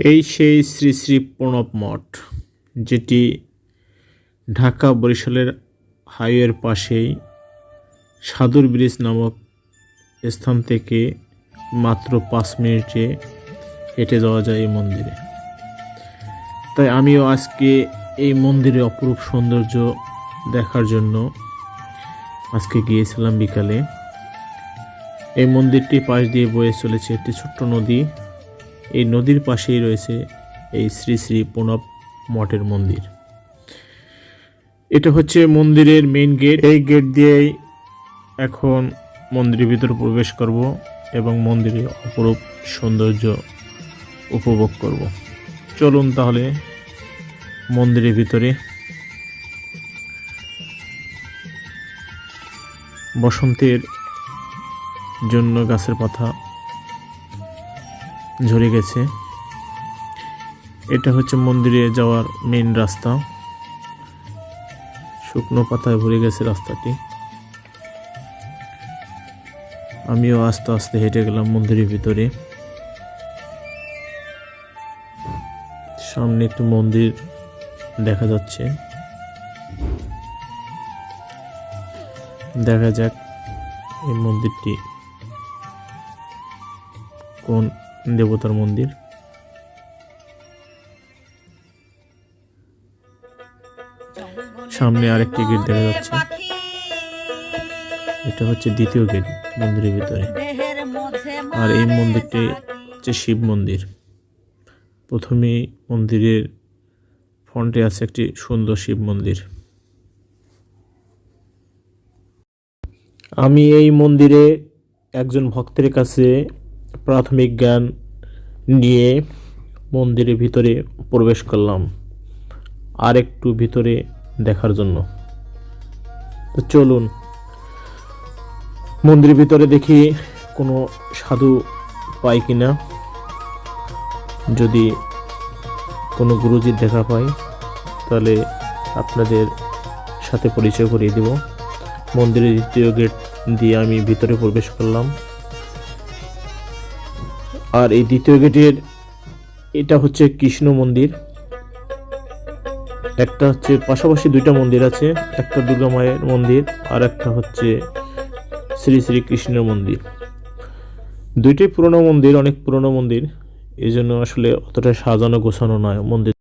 এই সেই শ্রী শ্রী প্রণব মঠ, যেটি ঢাকা বরিশালের হাইওয়ের পাশেই সাদুর ব্রিজ নামক স্থান থেকে মাত্র 5 মিনিটে হেঁটে যাওয়া যায় এই মন্দিরে। তাই আমিও আজকে এই মন্দিরে অপরূপ সৌন্দর্য দেখার জন্য আজকে গিয়েছিলাম বিকালে। এই মন্দিরটি পাশ দিয়ে বয়ে চলেছে একটি ছোট্ট নদী। এই নদীর পাশেই রয়েছে এই শ্রী শ্রী প্রণব মঠের মন্দির। এটা হচ্ছে মন্দিরের মেইন গেট। এই গেট দিয়েই এখন মন্দিরের ভিতরে প্রবেশ করব এবং মন্দিরের অপরূপ সৌন্দর্য উপভোগ করব। চলুন তাহলে মন্দিরের ভিতরে। বসন্তের জন্য গাছের পাতা ঝরে গেছে। এটা হচ্ছে মন্দিরে যাওয়ার মেইন রাস্তা। শুকনো পাতায় ভরে গেছে রাস্তাটি। আমিও আস্তে আস্তে হেঁটে গেলাম মন্দিরের ভিতরে। সামনে একটু মন্দির দেখা যাচ্ছে। দেখা যাক এই মন্দিরটি কোন দেবতার মন্দির। সামনে আরেকটি গেট দেখা যাচ্ছে। এটা হচ্ছে দ্বিতীয় গেট মন্দিরের ভিতরে। আর এই মন্দিরটি হচ্ছে শিব মন্দির। প্রথমে মন্দিরের ফ্রন্টে আছে একটি সুন্দর শিব মন্দির। আমি এই মন্দিরে একজন ভক্তের কাছে প্রাথমিক জ্ঞান নিয়ে মন্দিরের ভিতরে প্রবেশ করলাম আর একটু ভিতরে দেখার জন্য। তো চলুন মন্দিরের ভিতরে দেখি কোনো সাধু পাই কিনা। যদি কোনো গুরুজির দেখা পাই তাহলে আপনাদের সাথে পরিচয় করিয়ে দেব। মন্দিরের দ্বিতীয় গেট দিয়ে আমি ভিতরে প্রবেশ করলাম। আর এই দ্বিতীয় গেটের এটা হচ্ছে কৃষ্ণ মন্দির। একটা হচ্ছে পাশাপাশি দুইটা মন্দির আছে, একটা দুর্গা মায়ের মন্দির আর একটা হচ্ছে শ্রী শ্রী কৃষ্ণের মন্দির। দুইটাই পুরনো মন্দির, অনেক পুরনো মন্দির, এই জন্য আসলে অতটা সাজানো গোছানো নয় মন্দির।